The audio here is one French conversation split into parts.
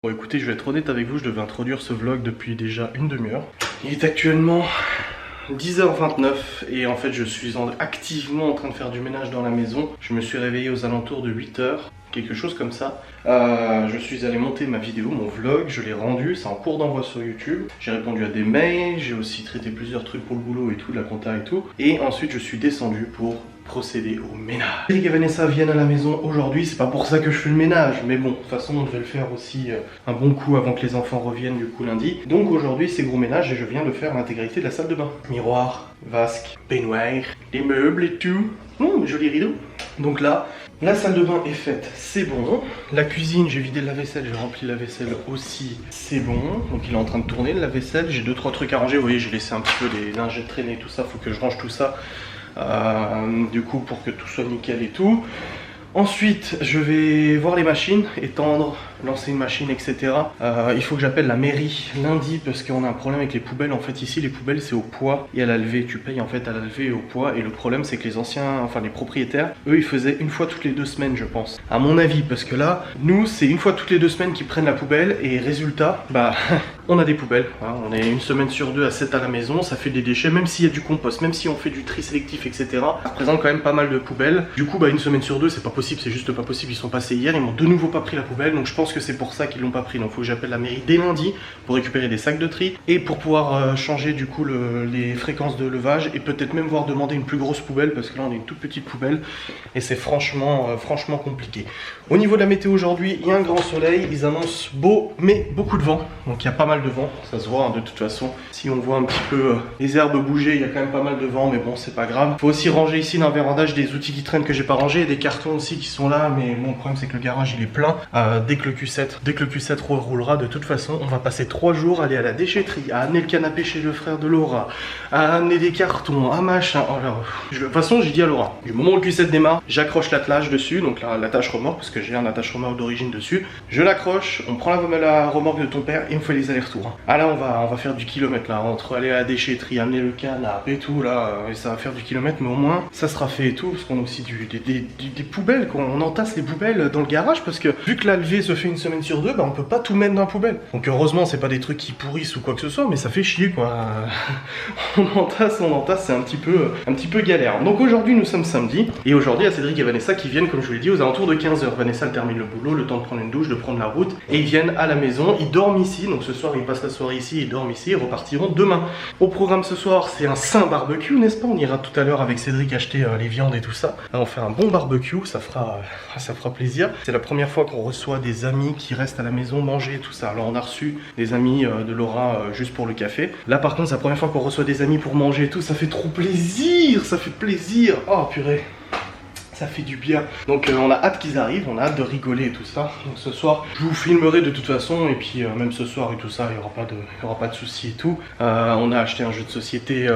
Bon écoutez, je vais être honnête avec vous, je devais introduire ce vlog depuis déjà une demi-heure. Il est actuellement 10h29 et en fait je suis activement en train de faire du ménage dans la maison. Je me suis réveillé aux alentours de 8h, quelque chose comme ça. Je suis allé monter ma vidéo, mon vlog, je l'ai rendu, c'est en cours d'envoi sur YouTube. J'ai répondu à des mails, j'ai aussi traité plusieurs trucs pour le boulot et tout, la compta et tout. Et ensuite je suis descendu pour procéder au ménage. Eric et Vanessa viennent à la maison aujourd'hui, c'est pas pour ça que je fais le ménage, mais bon, de toute façon on devait le faire aussi un bon coup avant que les enfants reviennent du coup lundi. Donc aujourd'hui c'est gros ménage et je viens de faire l'intégralité de la salle de bain. Miroir, vasque, baignoire, les meubles et tout. Joli rideau. Donc là, la salle de bain est faite, c'est bon. La cuisine, j'ai vidé le lave-vaisselle, j'ai rempli la vaisselle aussi, c'est bon. Donc il est en train de tourner le lave-vaisselle, j'ai 2-3 trucs à ranger. Vous voyez, j'ai laissé un petit peu les lingettes traîner, tout ça, faut que je range tout ça. Du coup pour que tout soit nickel et tout. Ensuite je vais voir les machines, étendre, lancer une machine, etc. Il faut que j'appelle la mairie lundi parce qu'on a un problème avec les poubelles. En fait ici les poubelles c'est au poids et à la levée. Tu payes en fait à la levée et au poids. Et le problème c'est que les anciens, enfin les propriétaires, eux ils faisaient une fois toutes les 2 semaines je pense. À mon avis, parce que là, nous c'est une fois toutes les 2 semaines qu'ils prennent la poubelle. Et résultat, bah on a des poubelles. Hein. On est une semaine sur 2 à 7 à la maison, ça fait des déchets. Même s'il y a du compost, même si on fait du tri sélectif, etc. Ça représente quand même pas mal de poubelles. Du coup bah une semaine sur 2 c'est pas possible, c'est juste pas possible. Ils sont passés hier, ils m'ont de nouveau pas pris la poubelle. Donc je pense que c'est pour ça qu'ils l'ont pas pris. Donc il faut que j'appelle la mairie dès lundi pour récupérer des sacs de tri et pour pouvoir changer du coup les fréquences de levage et peut-être même voir demander une plus grosse poubelle parce que là on a une toute petite poubelle et c'est franchement compliqué. Au niveau de la météo aujourd'hui, il y a un grand soleil, ils annoncent beau mais beaucoup de vent. Donc il y a pas mal de vent, ça se voit hein, de toute façon. Si on voit un petit peu les herbes bouger, il y a quand même pas mal de vent, mais bon c'est pas grave. Faut aussi ranger ici dans le vérandage des outils qui traînent que j'ai pas rangés et des cartons aussi qui sont là, mais bon le problème c'est que le garage il est plein. Dès que le Q7 roulera, de toute façon on va passer 3 jours à aller à la déchetterie, à amener le canapé chez le frère de Laura, à amener des cartons, à machin. Oh là, de toute façon j'ai dit à Laura, du moment où le Q7 démarre, j'accroche l'attelage dessus, donc l'attache remorque parce que j'ai un attache remorque d'origine dessus. Je l'accroche, on prend la remorque de ton père et on fait les allers-retours. Ah là on va faire du kilomètre là, entre aller à la déchetterie, amener le canapé et tout là, et ça va faire du kilomètre, mais au moins ça sera fait et tout, parce qu'on a aussi des poubelles, on entasse les poubelles dans le garage parce que vu que la levée se fait une semaine sur 2, bah on peut pas tout mettre dans la poubelle. Donc heureusement c'est pas des trucs qui pourrissent ou quoi que ce soit, mais ça fait chier quoi. on entasse, c'est un petit peu galère. Donc aujourd'hui nous sommes samedi et aujourd'hui il y a Cédric et Vanessa qui viennent comme je vous l'ai dit aux alentours de 15h. Vanessa elle termine le boulot, le temps de prendre une douche, de prendre la route et ils viennent à la maison, ils dorment ici, donc ce soir ils passent la soirée ici, ils dorment ici, ils repartiront demain. Au programme ce soir c'est un saint barbecue n'est-ce pas? On ira tout à l'heure avec Cédric acheter les viandes et tout ça. Là, on fait un bon barbecue, ça fera plaisir. C'est la première fois qu'on reçoit des amis qui restent à la maison manger et tout ça. Alors on a reçu des amis de Laura juste pour le café. Là par contre c'est la première fois qu'on reçoit des amis pour manger et tout, ça fait trop plaisir, ça fait plaisir. Oh purée, ça fait du bien. Donc on a hâte qu'ils arrivent, on a hâte de rigoler et tout ça. Donc ce soir je vous filmerai de toute façon et puis même ce soir et tout ça il n'y aura pas de soucis et tout. On a acheté un jeu de société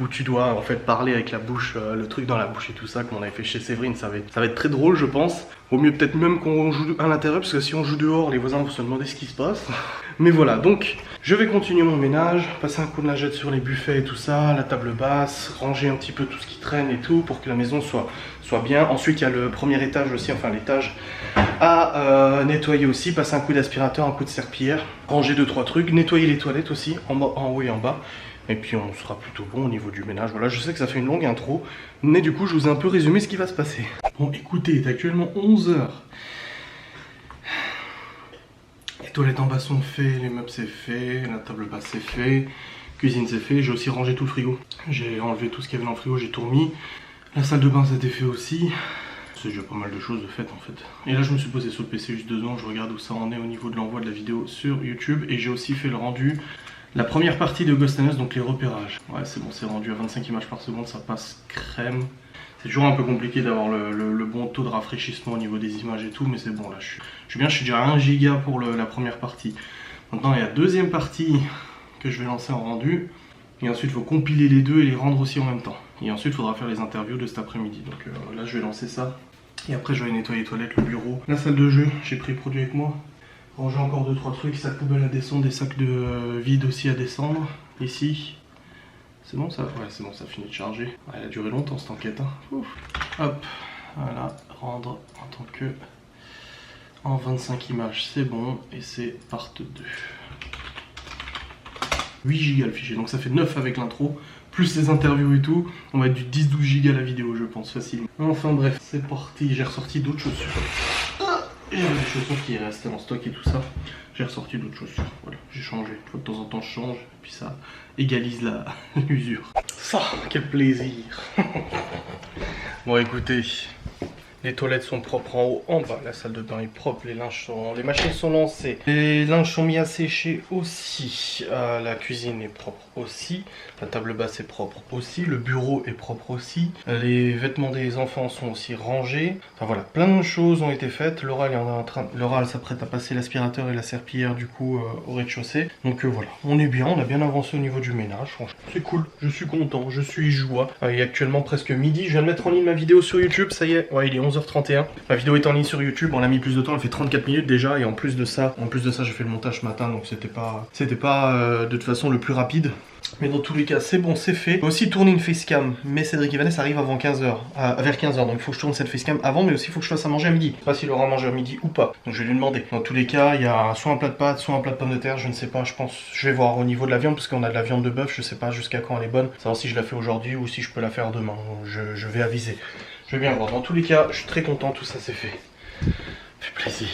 où tu dois en fait parler avec la bouche, le truc dans la bouche et tout ça, comme on avait fait chez Séverine. Ça va être très drôle je pense. Vaut mieux peut-être même qu'on joue à l'intérieur parce que si on joue dehors les voisins vont se demander ce qui se passe. Mais voilà, donc je vais continuer mon ménage, passer un coup de lingette sur les buffets et tout ça, la table basse, ranger un petit peu tout ce qui traîne et tout pour que la maison soit bien. Ensuite il y a le premier étage aussi, enfin l'étage à nettoyer aussi, passer un coup d'aspirateur, un coup de serpillière, ranger 2-3 trucs, nettoyer les toilettes aussi, en haut et en bas. Et puis on sera plutôt bon au niveau du ménage. Voilà, je sais que ça fait une longue intro, mais du coup je vous ai un peu résumé ce qui va se passer. Bon écoutez, il est actuellement 11h. Les toilettes en bas sont faites, les meubles c'est fait, la table basse c'est fait, cuisine c'est fait, j'ai aussi rangé tout le frigo. J'ai enlevé tout ce qu'il y avait dans le frigo, j'ai tout remis. La salle de bain ça a été fait aussi. C'est déjà pas mal de choses de fait en fait. Et là je me suis posé sur le PC juste 2 ans, je regarde où ça en est au niveau de l'envoi de la vidéo sur YouTube. Et j'ai aussi fait le rendu, la première partie de Ghost and Us, donc les repérages. Ouais c'est bon, c'est rendu à 25 images par seconde, ça passe crème. C'est toujours un peu compliqué d'avoir le bon taux de rafraîchissement au niveau des images et tout, mais c'est bon là, je suis bien, je suis déjà à 1 giga pour la première partie. Maintenant il y a la deuxième partie que je vais lancer en rendu, et ensuite il faut compiler les deux et les rendre aussi en même temps. Et ensuite il faudra faire les interviews de cet après-midi, donc là je vais lancer ça. Et après je vais nettoyer les toilettes, le bureau, la salle de jeu, j'ai pris le produit avec moi. Ranger encore 2-3 trucs, sacs poubelles à descendre, des sacs de vide aussi à descendre, ici. C'est bon ça? Ouais c'est bon, ça finit de charger. Ouais, elle a duré longtemps cette enquête hein. Ouf. Hop, voilà, rendre en tant que en 25 images, c'est bon, et c'est part 2. 8 Go le fichier, donc ça fait 9 avec l'intro, plus les interviews et tout, on va être du 10-12 Go la vidéo je pense, facilement. Enfin bref, c'est parti, j'ai ressorti d'autres chaussures. Et des chaussures qui restaient en stock et tout ça, j'ai ressorti d'autres chaussures, voilà, j'ai changé, de temps en temps je change, et puis ça égalise l'usure. Ça, quel plaisir. Bon écoutez, les toilettes sont propres en haut, en bas, la salle de bain est propre, les machines sont lancées, les linges sont mis à sécher aussi, la cuisine est propre aussi, la table basse est propre aussi, le bureau est propre aussi, les vêtements des enfants sont aussi rangés, enfin voilà, plein de choses ont été faites. Laura elle s'apprête à passer l'aspirateur et la serpillière du coup au rez-de-chaussée, donc voilà, on est bien, on a bien avancé au niveau du ménage, franchement c'est cool, je suis content, je suis joie. Il est actuellement presque midi, je viens de mettre en ligne ma vidéo sur YouTube, ça y est, ouais il est 11h31, ma vidéo est en ligne sur YouTube, on a mis plus de temps, elle fait 34 minutes déjà, et en plus de ça j'ai fait le montage ce matin, donc c'était pas de toute façon le plus rapide. Mais dans tous les cas, c'est bon, c'est fait. J'ai aussi tourné une facecam, mais Cédric et Vanessa arrive avant 15h, vers 15h, donc il faut que je tourne cette facecam avant, mais aussi il faut que je fasse à manger à midi. Je sais pas s'il aura mangé à midi ou pas, donc je vais lui demander. Dans tous les cas, il y a soit un plat de pâtes, soit un plat de pommes de terre, je ne sais pas, je pense, je vais voir au niveau de la viande, parce qu'on a de la viande de bœuf, je sais pas jusqu'à quand elle est bonne, savoir si je la fais aujourd'hui ou si je peux la faire demain, je vais aviser. Je vais bien voir, dans tous les cas, je suis très content, tout ça c'est fait. Ça fait plaisir.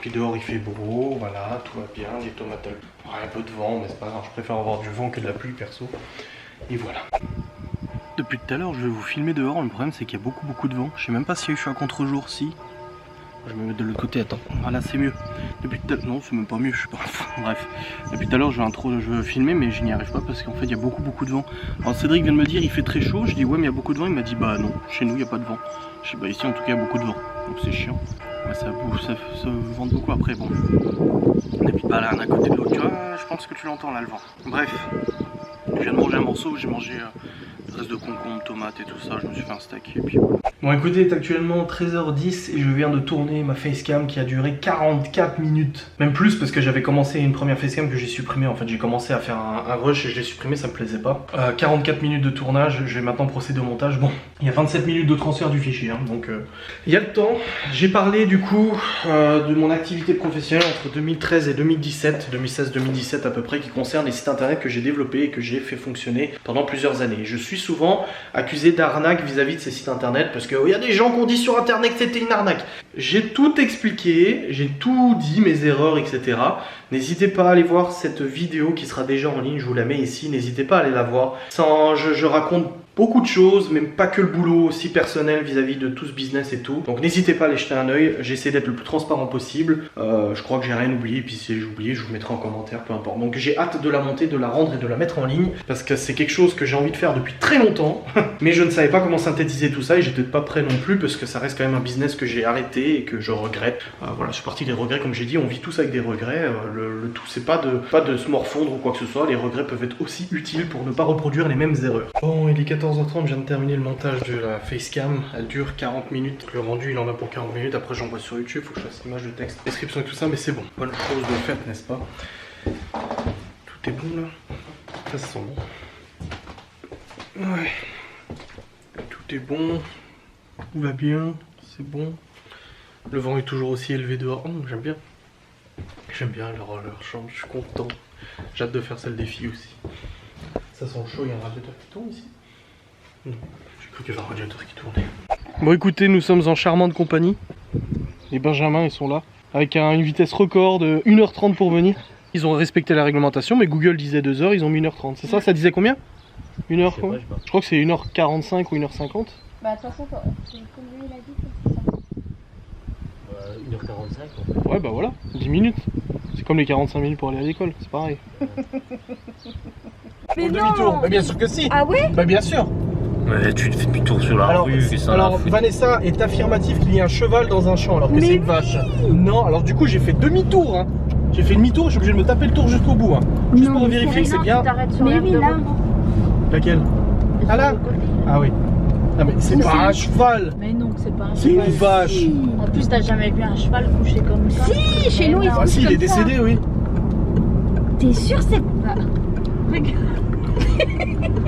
Puis dehors il fait beau, voilà, tout va bien, les tomates, un peu de vent, mais c'est pas grave, je préfère avoir du vent que de la pluie perso. Et voilà. Depuis tout à l'heure je vais vous filmer dehors, le problème c'est qu'il y a beaucoup de vent. Je sais même pas si je suis à contre-jour, si. Je vais me mettre de l'autre côté, attends. Voilà, c'est mieux. Depuis tout à l'heure, non, c'est même pas mieux, je sais pas. Bref, depuis tout à l'heure je veux filmer, mais je n'y arrive pas parce qu'en fait il y a beaucoup de vent. Alors Cédric vient de me dire il fait très chaud, je dis ouais mais il y a beaucoup de vent, il m'a dit bah non, chez nous il n'y a pas de vent. Je dis bah ici en tout cas il y a beaucoup de vent, donc c'est chiant. Ouais, ça bouge, ça vente beaucoup après, bon. On n'habite pas l'un à côté de l'autre, tu vois, je pense que tu l'entends là le vent. Bref, je viens de manger un morceau, j'ai mangé le reste de concombre, tomates et tout ça, je me suis fait un steak et puis voilà. Bon écoutez, il est actuellement 13h10 et je viens de tourner ma facecam qui a duré 44 minutes. Même plus parce que j'avais commencé une première facecam que j'ai supprimée, en fait j'ai commencé à faire un rush et je l'ai supprimé, ça me plaisait pas. 44 minutes de tournage, je vais maintenant procéder au montage. Bon, il y a 27 minutes de transfert du fichier, hein, donc il y a le temps. J'ai parlé du coup de mon activité professionnelle entre 2013 et 2017, 2016-2017 à peu près, qui concerne les sites internet que j'ai développés et que j'ai fait fonctionner pendant plusieurs années. Je suis souvent accusé d'arnaque vis-à-vis de ces sites internet parce qu'il y a des gens qui ont dit sur internet que c'était une arnaque. J'ai tout expliqué, j'ai tout dit, mes erreurs, etc. N'hésitez pas à aller voir cette vidéo qui sera déjà en ligne, je vous la mets ici, n'hésitez pas à aller la voir. Je raconte beaucoup de choses, mais pas que le boulot, aussi personnel vis-à-vis de tout ce business et tout. Donc n'hésitez pas à aller jeter un oeil, j'essaie d'être le plus transparent possible. Je crois que j'ai rien oublié, puis si j'ai oublié, je vous mettrai en commentaire, peu importe. Donc j'ai hâte de la monter, de la rendre et de la mettre en ligne, parce que c'est quelque chose que j'ai envie de faire depuis très longtemps, mais je ne savais pas comment synthétiser tout ça, et j'étais pas prêt non plus, parce que ça reste quand même un business que j'ai arrêté et que je regrette. Voilà, je suis parti des regrets, comme j'ai dit, on vit tous avec des regrets. Le tout, c'est pas de se morfondre ou quoi que ce soit, les regrets peuvent être aussi utiles pour ne pas reproduire les mêmes erreurs. Bon, il est 14h30, je viens de terminer le montage de la facecam, elle dure 40 minutes, le rendu il en a pour 40 minutes, après j'envoie sur YouTube, faut que je fasse image de texte, description et tout ça, mais c'est bon, bonne chose de faite, n'est-ce pas? Tout est bon là, ça sent bon. Ouais, tout est bon, tout va bien, c'est bon. Le vent est toujours aussi élevé dehors, j'aime bien. J'aime bien leur chambre, je suis content. J'ai hâte de faire celle des filles aussi. Ça sent chaud, il y a un radiateur qui tourne ici? Non, j'ai cru qu'il y avait un radiateur qui tournait. Bon écoutez, nous sommes en charmante compagnie. Les Benjamins, ils sont là. Avec une vitesse record de 1h30 pour venir. Ils ont respecté la réglementation, mais Google disait 2h, ils ont mis 1h30. C'est ça? Ça disait combien? 1h quoi? Je crois que c'est 1h45 ou 1h50. Bah de toute façon, comme lui il a dit, c'est ça. 1h45. Ouais bah voilà, 10 minutes. C'est comme les 45 minutes pour aller à l'école, c'est pareil. Mais non. Demi-tour, bah bien sûr que si. Ah ouais? Bah bien sûr. Ouais, tu fais demi-tour sur la rue, c'est ça. Alors Vanessa est affirmative qu'il y a un cheval dans un champ alors que c'est une vache. Non, alors du coup j'ai fait demi-tour. Hein. J'ai fait demi-tour, je suis obligé de me taper le tour jusqu'au bout. Hein. Juste pour vérifier que c'est bien. Mais oui, là. Laquelle? Ah là? Ah oui. Non mais c'est pas un cheval. Mais non, c'est pas un cheval. C'est une vache. En plus, t'as jamais vu un cheval couché comme ça? Si, chez nous ils Ah si, il est décédé, oui. T'es sûr c'est pas...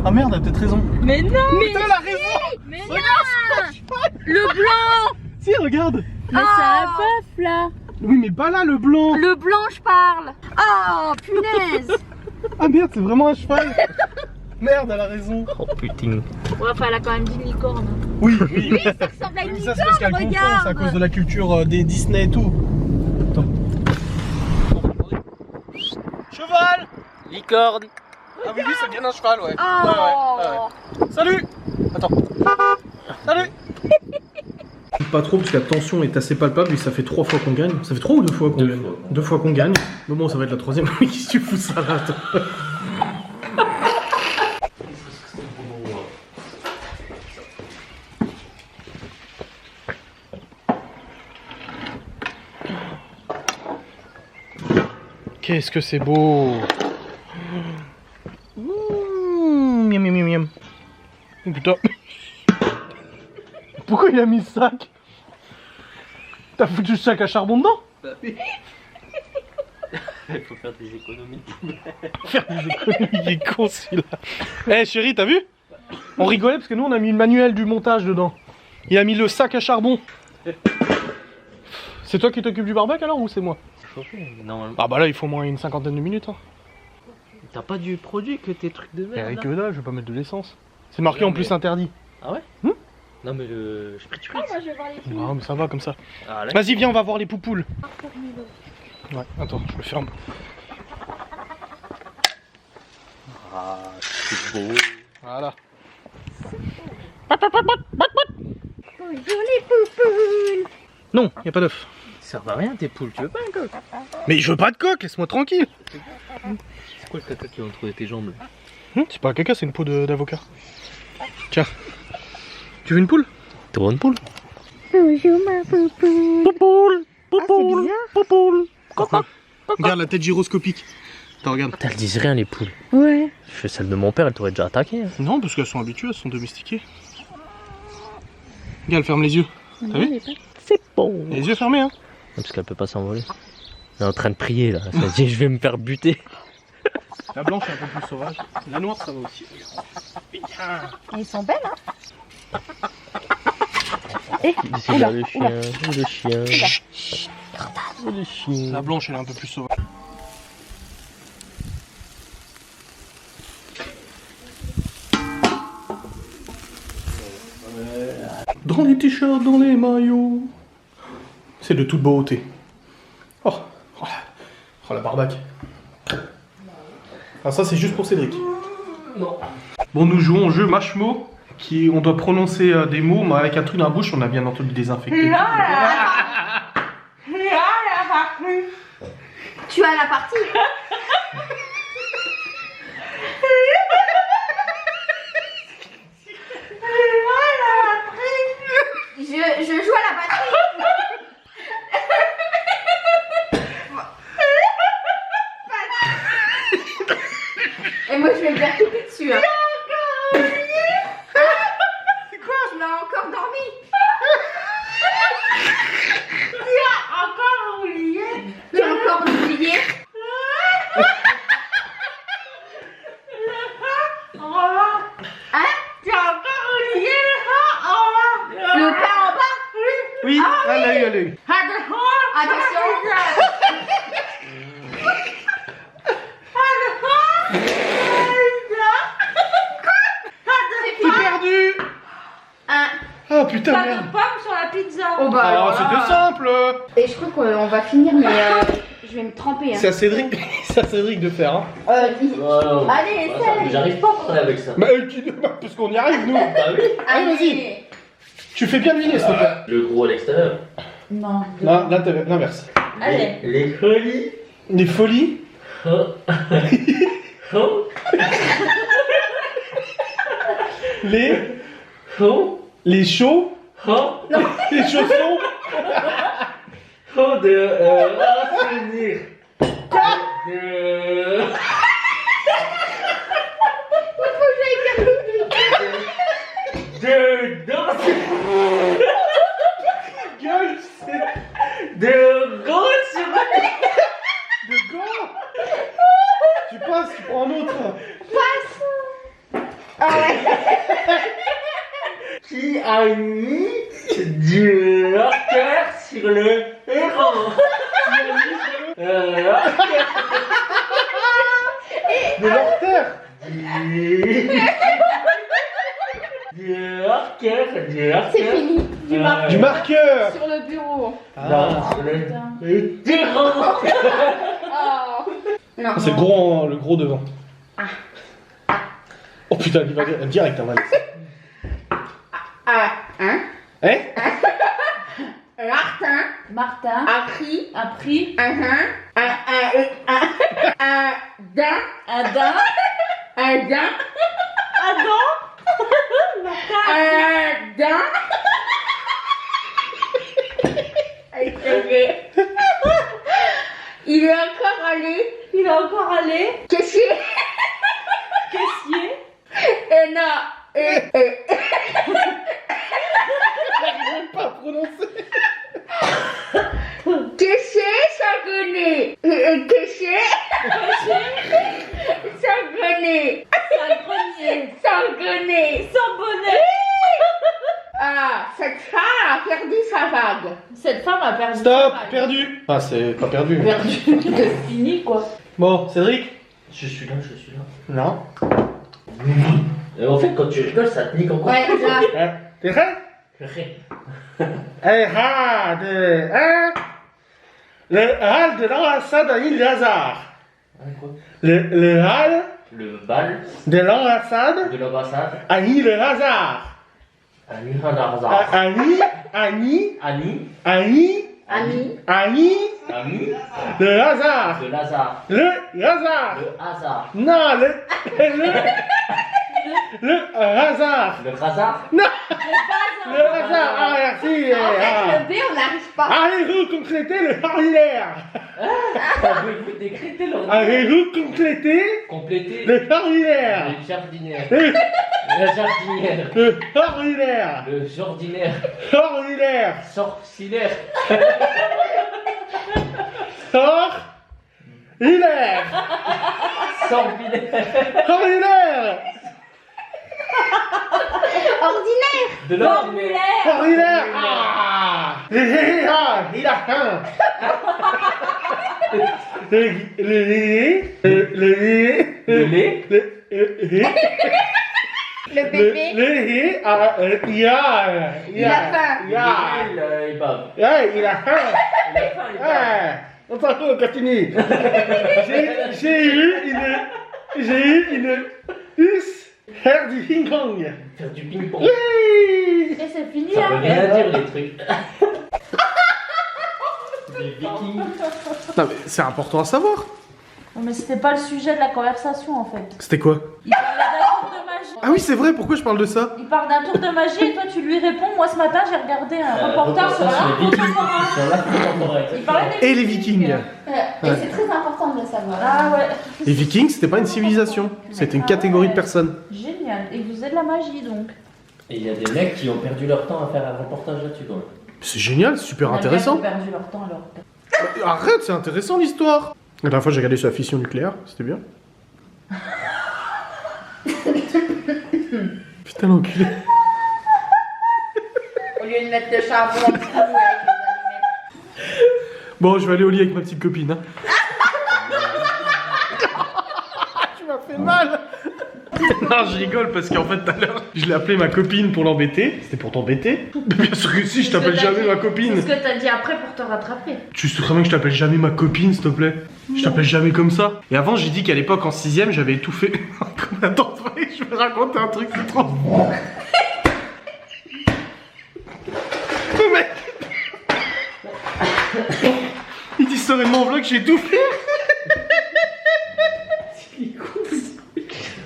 Ah merde, elle a peut-être raison. Mais non! Mais elle a raison. Mais regarde le blanc. Si, regarde. Mais c'est un bœuf là. Oui, mais pas là, le blanc. Le blanc, je parle. Oh, punaise. Ah merde, c'est vraiment un cheval. Merde, elle a raison. Oh putain. Ouais, enfin, elle a quand même dit licorne. Oui, oui. Ça ressemble à une Mais ça, c'est parce qu'elle confond, c'est à cause de la culture des Disney et tout. Attends. Cheval. Licorne. Ah oui, c'est bien un cheval, ouais. Oh. Ouais. Salut. Attends. Salut. Pas trop parce que la tension est assez palpable et ça fait 3 fois qu'on gagne. Ça fait 3 ou 2 fois qu'on gagne? 2 fois qu'on gagne. Mais bon, ça va être la 3ème. Mais qu'est-ce que tu fous ça là, toi? Qu'est-ce que c'est beau! Miam miam miam miam. Oh putain! Pourquoi il a mis le sac? T'as foutu le sac à charbon dedans? Il faut faire des économies. Faire des économies, il est con celui-là. Eh chérie, t'as vu? On rigolait parce que nous on a mis le manuel du montage dedans. Il a mis le sac à charbon. C'est toi qui t'occupes du barbecue alors ou c'est moi? Chauffer, normalement. Ah bah là il faut au moins une 50aine de minutes. Hein. T'as pas du produit que tes trucs de merde Avec là que dalle, je vais pas mettre de l'essence. C'est marqué Non, en plus mais- interdit. Ah ouais Hmm. Non mais le spritz. Moi, je vais voir les filles. Ah mais ça va comme ça. Ah là. Vas-y viens on va voir les poupoules. Ouais, attends, je le ferme. Ah, c'est beau. Voilà. Bonjour les poupoules. Non, y a pas d'œuf. Ils servent à rien tes poules, tu veux pas un coq? Mais je veux pas de coq, laisse-moi tranquille. C'est quoi le caca qui est entre tes jambes là? C'est pas un caca, c'est une peau d'avocat. Tiens. Tu veux une poule? T'as une poule? Bonjour ma poupoule. Poupoule, poupoule, bizarre. Poupoule. Regarde la tête gyroscopique. Attends, regarde. Elles disent rien les poules. Ouais. Je fais celle de mon père, elle t'aurait déjà attaqué. Hein. Non, parce qu'elles sont habituées, elles sont domestiquées. Regarde, elle ferme les yeux. T'as vu? C'est bon. Les yeux fermés, hein. Parce qu'elle peut pas s'envoler. Elle est en train de prier là. Elle se dit je vais me faire buter. La blanche est un peu plus sauvage. La noire, ça va aussi. Ils sont belles, hein. Ici là le chien. Le chien. Le chien. La blanche, elle est un peu plus sauvage. Dans les t-shirts, dans les maillots. C'est de toute beauté. Oh, la barbaque. Ah ça c'est juste pour Cédric. Non. Bon, nous jouons au jeu Mashmo, qui on doit prononcer des mots, mais avec un truc dans la bouche, on a bien entendu désinfecter. Tu as la partie. Je joue à la batterie. Et moi je vais me faire couper dessus. Hein. C'est quoi? Tu l'as encore dormi. Tu as encore oublié. Hein? Tu as encore oublié le pain en bas? Oui, elle a eu, elle a eu. Attention. T'es perdu. Un. Ah putain, merde. Pomme sur la pizza. Oh bah Alors alors là. c'était simple. Et je crois qu'on va finir, mais je vais me tremper. Hein. C'est à Cédric, c'est à Cédric de faire. Hein. Allez, essaye. J'arrive pas à parler avec ça. Bah, parce qu'on y arrive, nous. Bah oui. Allez, vas-y. Tu fais bien deviner, s'il te plaît. Le gros à l'extérieur. Non. Non, là, l'inverse. Allez. Les colis. Les folies. Les. Les chauds. Les chaussons. Assainir. De danser. Gueule, c'est. De grosses. De gants. Tu passes, tu prends un autre. Qui a mis du cœur sur le héros. De l'orteur. C'est fini. Du marqueur. Sur le bureau. Le héros. Oh. Non. C'est le gros devant. Oh putain, il va direct en valise. Hein? Hein? Martin Martin a pris a pris un daim. Adam. Un daim. Adam. Un daim. Il est encore allé. Il est encore allé. Caissier. Caissier. Et non. J'arrive pas à prononcer. Caissier sangoné. Caissier sangoné. Grenier. Sangoné. Sans bonnet. Ah, cette femme a perdu sa vague. Cette femme a perdu. Stop, sa bague. perdu. Ah, c'est pas perdu. Perdu. C'est fini quoi. Bon, Cédric. Je suis là. Non. En fait, quand tu rigoles, ça te nique encore. Ouais, là. T'es prêt? Le hall de l'ambassade à l'île Lazare. Le hall Le bal de l'ambassade de l'ambassade. à l'île Lazare. Annie Hazard. Annie. Annie. Ami. Le Lazare. De Lazare. Le Lazare. Le hasard. Non, le hasard. Le hasard. Non, le hasard. Ah, merci. Le B, on n'arrive pas. Avez-vous complété le formulaire? Avez-vous décrété l'ordre? Avez-vous complété Complété le formulaire? le jardinière. Le La jardinière. le formulaire. Le jardinaire. Formulaire. Sorcilaire. Hilaire. Sorbilaire. Formulaire. Ordinaire. De l'ordinaire. Formulaire. Ah. Il a faim. Le lait. Le lait. Le bébé. Il a faim. Il bave. Il a faim. On s'en fout, on continue. J'ai eu une puce faire du ping-pong. Faire du ping-pong. Oui. Et c'est fini Ça hein. veut rien dire les trucs. Des vikings. Non mais c'est important à savoir. Non mais c'était pas le sujet de la conversation en fait. C'était quoi? Il parlait d'un tour de magie. Ah oui c'est vrai, pourquoi je parle de ça? Il parle d'un tour de magie et toi tu lui réponds. Moi ce matin j'ai regardé un reportage sur l'art les vikings. contemporain. Sur l'art contemporain. Il parlait des Et les Vikings. Et c'est très important de le savoir. Ah ouais. Les Vikings c'était pas une civilisation, c'était une catégorie de personnes. Génial. Et vous êtes de la magie donc. Et il y a des mecs qui ont perdu leur temps à faire un reportage là-dessus quand même. C'est génial, c'est super On a intéressant. bien perdu leur temps alors. Arrête, c'est intéressant l'histoire. La dernière fois j'ai regardé sur la fission nucléaire, c'était bien. Putain l'enculé. Au lieu de mettre le charbon en dessous avec les allumettes. Bon, je vais aller au lit avec ma petite copine. Hein. Tu m'as fait mal. Non, je rigole parce qu'en fait, tout à l'heure, je l'ai appelé ma copine pour l'embêter. C'était pour t'embêter. Mais bien sûr que si, je t'appelle jamais ma copine. C'est ce que t'as dit après pour te rattraper. Tu sais très bien que je t'appelle jamais ma copine, s'il te plaît. Je t'appelle jamais comme ça. Et avant, j'ai dit qu'à l'époque, en 6ème, j'avais étouffé. Attends, je vais raconter un truc, c'est trop. Mais... Il dit ça dans mon vlog, j'ai étouffé.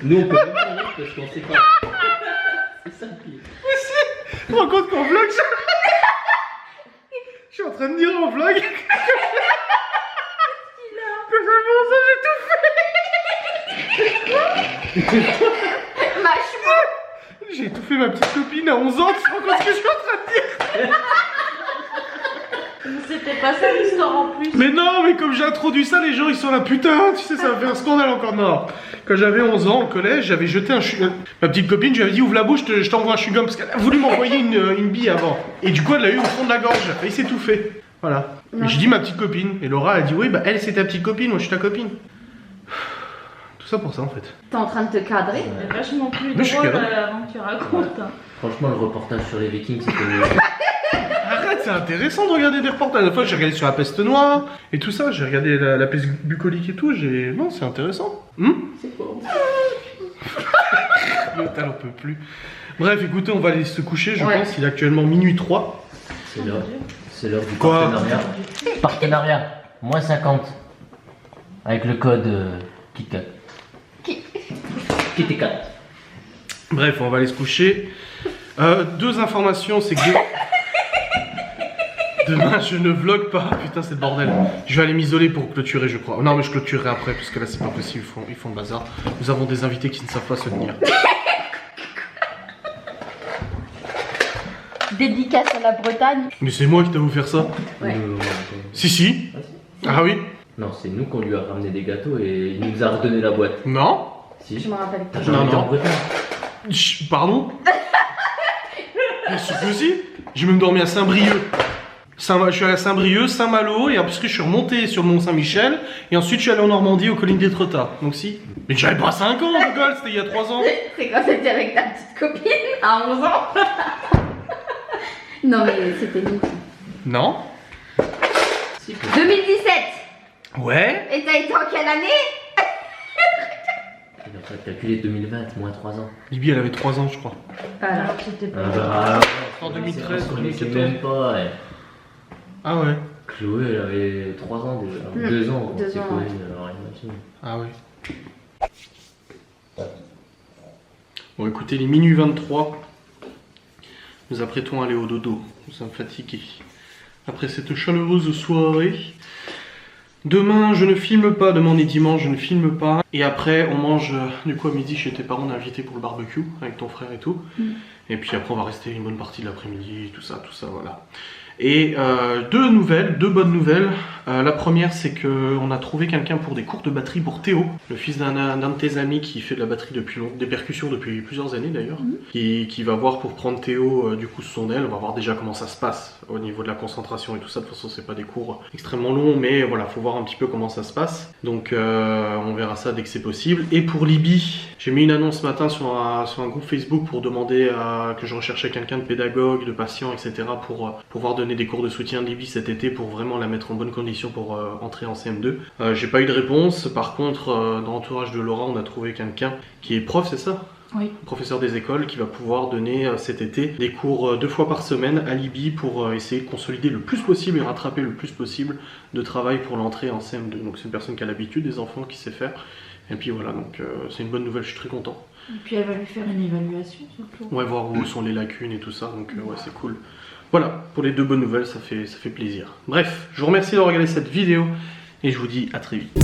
Nous on peut même pas rire parce qu'on sait pas. C'est ça le pire. Tu te rends compte qu'en vlog, je suis en train de dire en vlog que vraiment ça j'ai tout fait. J'ai étouffé ma petite copine à 11 ans, tu te rends compte ce que je suis en train de dire? C'était pas ça l'histoire en plus. Mais non, mais comme j'ai introduit ça, les gens ils sont là, putain, tu sais, ça va faire un scandale encore. Non. Quand j'avais 11 ans au collège, j'avais jeté un chewing-gum. Ma petite copine, je lui avais dit, ouvre la bouche, je t'envoie un chewing-gum parce qu'elle a voulu m'envoyer une bille avant. Et du coup, elle l'a eu au fond de la gorge, elle a failli s'étouffer. Voilà. Non. Et j'ai dit ma petite copine. Et Laura a dit oui, bah elle c'est ta petite copine, moi je suis ta copine. Tout ça pour ça en fait. T'es en train de te cadrer. C'est vachement plus Mais je suis drôle capable. avant que tu racontes. Hein. Franchement, le reportage sur les Vikings, c'était mieux. Arrête, c'est intéressant de regarder des reportages. La fois j'ai regardé sur la peste noire et tout ça, j'ai regardé la peste bucolique et tout, non, c'est intéressant. C'est quoi? L'autre, elle en peut plus. Bref, écoutez, on va aller se coucher, je Ouais. pense, il est actuellement minuit 3. C'est l'heure. C'est l'heure du Quoi? partenariat. Partenariat, moins 50. Avec le code KitKat. KitKat. Bref, on va aller se coucher. Deux informations, c'est que demain je ne vlog pas. Putain, c'est le bordel. Je vais aller m'isoler pour clôturer, je crois. Non, mais je clôturerai après, parce que là c'est pas possible, ils font le bazar. Nous avons des invités qui ne savent pas se tenir. Dédicace à la Bretagne. Mais c'est moi qui t'ai vous faire ça. Ouais. Si. Ah, si. Ah oui? Non, c'est nous qu'on lui a ramené des gâteaux et il nous a redonné la boîte. Non? Si. Je me rappelle pas. J'en étais non. en Bretagne. Pardon? Bien sûr que si. J'ai même dormi à Saint-Brieuc. Je suis allé à Saint-Brieuc, Saint-Malo, et après je suis remonté sur le Mont Saint-Michel, et ensuite je suis allé en Normandie, aux collines d'Étretat. Donc si. Mais j'avais pas 5 ans, Nicole, c'était il y a 3 ans. C'est quand c'était avec ta petite copine à 11 ans. Non mais c'était nous. Non? Si. 2017. Ouais? Et t'as été en quelle année? Il a pas calculé 2020, moins 3 ans. Libye, elle avait 3 ans, je crois. Voilà. Alors que c'était pas. En 2013, on connaissait 2014. même pas. Ouais. Ah ouais? Chloé, elle avait 3 ans déjà. 2 ans. 2 c'est ans, Chloé, ouais. alors imagine. Ah oui. Bon écoutez, il est minuit 23. Nous apprêtons à aller au dodo. Nous sommes fatigués. Après cette chaleureuse soirée. Demain, je ne filme pas. Demain, on est dimanche, je ne filme pas. Et après, on mange du coup à midi chez tes parents. On est invité pour le barbecue avec ton frère et tout. Et puis après, on va rester une bonne partie de l'après-midi, tout ça, voilà. Et deux bonnes nouvelles. La première, c'est qu'on a trouvé quelqu'un pour des cours de batterie pour Théo, le fils d'un de tes amis qui fait de la batterie depuis longtemps, des percussions depuis plusieurs années d'ailleurs, qui va voir pour prendre Théo du coup sous son aile. On va voir déjà comment ça se passe au niveau de la concentration et tout ça. De toute façon, c'est pas des cours extrêmement longs, mais voilà, faut voir un petit peu comment ça se passe. Donc on verra ça dès que c'est possible. Et pour Libye, j'ai mis une annonce ce matin sur un groupe Facebook pour demander que je recherchais quelqu'un de pédagogue, de patient, etc. pour pouvoir donner des cours de soutien de Libye cet été pour vraiment la mettre en bonne condition pour entrer en CM2. J'ai pas eu de réponse. Par contre, dans l'entourage de Laura, on a trouvé quelqu'un qui est prof, c'est ça? Oui. Professeur des écoles, qui va pouvoir donner cet été des cours 2 fois par semaine à Libye pour essayer de consolider le plus possible et rattraper le plus possible de travail pour l'entrée en CM2. Donc c'est une personne qui a l'habitude des enfants, qui sait faire. Et puis voilà, donc c'est une bonne nouvelle, je suis très content. Et puis elle va lui faire une évaluation surtout. Ouais, voir où sont les lacunes et tout ça, donc ouais, c'est cool. Voilà, pour les 2 bonnes nouvelles, ça fait plaisir. Bref, je vous remercie de regarder cette vidéo et je vous dis à très vite.